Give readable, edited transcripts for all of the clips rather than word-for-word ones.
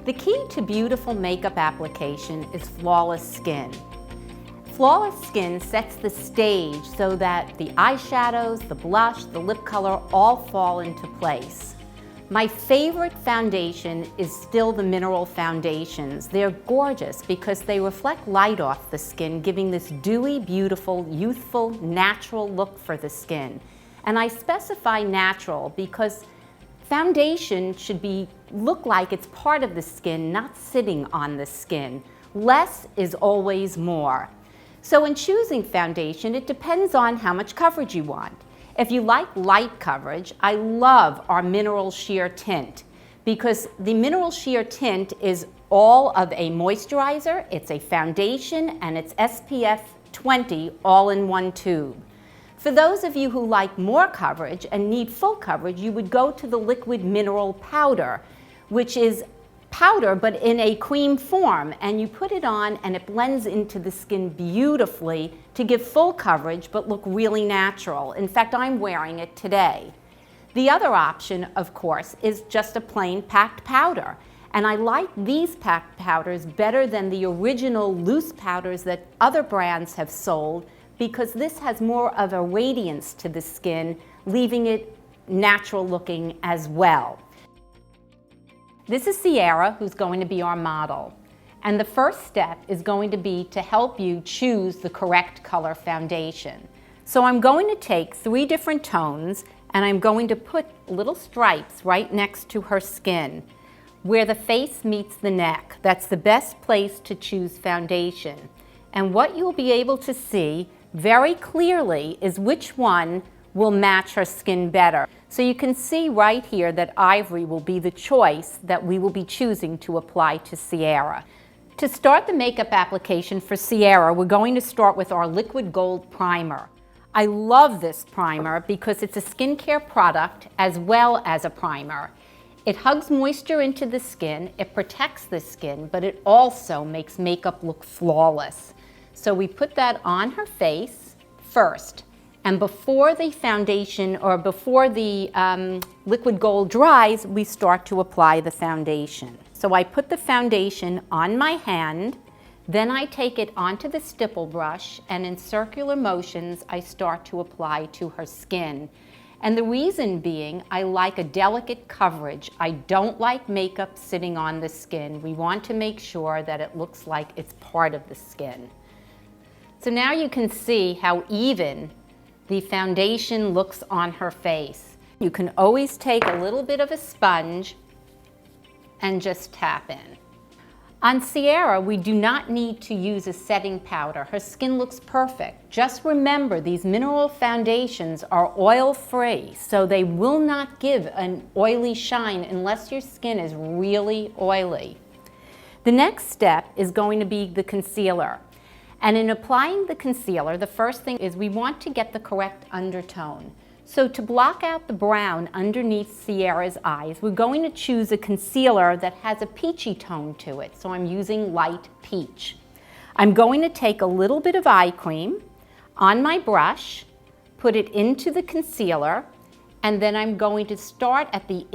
The key to beautiful makeup application is flawless skin. Flawless skin sets the stage so that the eyeshadows, the blush, the lip color all fall into place. My favorite foundation is still the mineral foundations. They're gorgeous because they reflect light off the skin, giving this dewy, beautiful, youthful, natural look for the skin. And I specify natural because foundation should look like it's part of the skin, not sitting on the skin. Less is always more. So in choosing foundation, it depends on how much coverage you want. If you like light coverage, I love our Mineral Sheer Tint because the Mineral Sheer Tint is all of a moisturizer, it's a foundation, and it's SPF 20 all in one tube. For those of you who like more coverage and need full coverage, you would go to the Liquid Mineral Powder, which is powder but in a cream form, and you put it on and it blends into the skin beautifully to give full coverage but look really natural. In fact, I'm wearing it today. The other option, of course, is just a plain packed powder, and I like these packed powders better than the original loose powders that other brands have sold because this has more of a radiance to the skin, leaving it natural looking as well. This is Sierra, who's going to be our model. And the first step is going to be to help you choose the correct color foundation. So I'm going to take 3 different tones and I'm going to put little stripes right next to her skin where the face meets the neck. That's the best place to choose foundation. And what you'll be able to see very clearly is which one will match her skin better. So you can see right here that ivory will be the choice that we will be choosing to apply to Sierra. To start the makeup application for Sierra, we're going to start with our Liquid Gold Primer. I love this primer because it's a skincare product as well as a primer. It hugs moisture into the skin, it protects the skin, but it also makes makeup look flawless. So we put that on her face first. And before the foundation or before the liquid gold dries, we start to apply the foundation. So I put the foundation on my hand, then I take it onto the stipple brush, and in circular motions, I start to apply to her skin. And the reason being, I like a delicate coverage. I don't like makeup sitting on the skin. We want to make sure that it looks like it's part of the skin. So now you can see how even the foundation looks on her face. You can always take a little bit of a sponge and just tap in. On Sierra, we do not need to use a setting powder. Her skin looks perfect. Just remember, these mineral foundations are oil-free, so they will not give an oily shine unless your skin is really oily. The next step is going to be the concealer. And in applying the concealer, the first thing is we want to get the correct undertone. So to block out the brown underneath Sierra's eyes, we're going to choose a concealer that has a peachy tone to it. So I'm using light peach. I'm going to take a little bit of eye cream on my brush, put it into the concealer, and then I'm going to start at the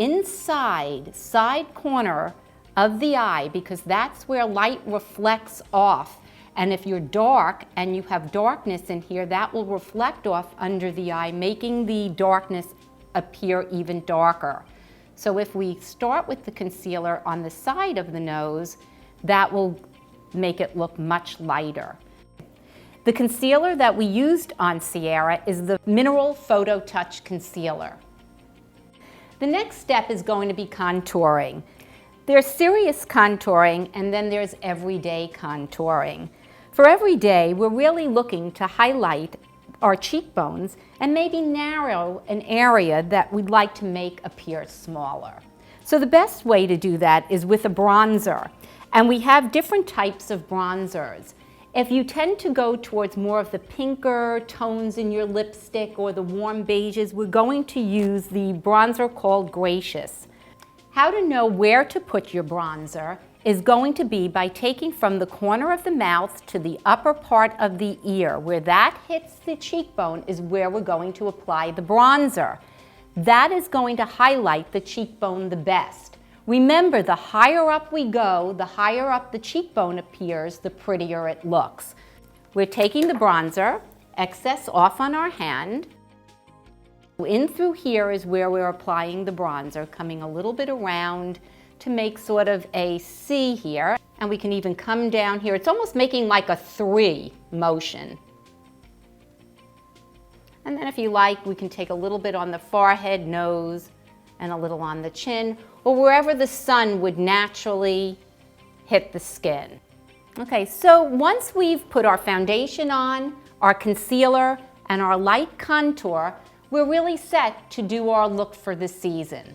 side corner of the eye because that's where light reflects off. And if you're dark and you have darkness in here, that will reflect off under the eye, making the darkness appear even darker. So if we start with the concealer on the side of the nose, that will make it look much lighter. The concealer that we used on Sierra is the Mineral Photo Touch Concealer. The next step is going to be contouring. There's serious contouring and then there's everyday contouring. For everyday, we're really looking to highlight our cheekbones and maybe narrow an area that we'd like to make appear smaller. So the best way to do that is with a bronzer. And we have different types of bronzers. If you tend to go towards more of the pinker tones in your lipstick or the warm beiges, we're going to use the bronzer called Gracious. How to know where to put your bronzer is going to be by taking from the corner of the mouth to the upper part of the ear. Where that hits the cheekbone is where we're going to apply the bronzer. That is going to highlight the cheekbone the best. Remember, the higher up we go, the higher up the cheekbone appears, the prettier it looks. We're taking the bronzer, excess off on our hand. In through here is where we're applying the bronzer, coming a little bit around to make sort of a C here. And we can even come down here. It's almost making like a 3 motion. And then if you like, we can take a little bit on the forehead, nose, and a little on the chin, or wherever the sun would naturally hit the skin. Okay, so once we've put our foundation on, our concealer, and our light contour, we're really set to do our look for the season.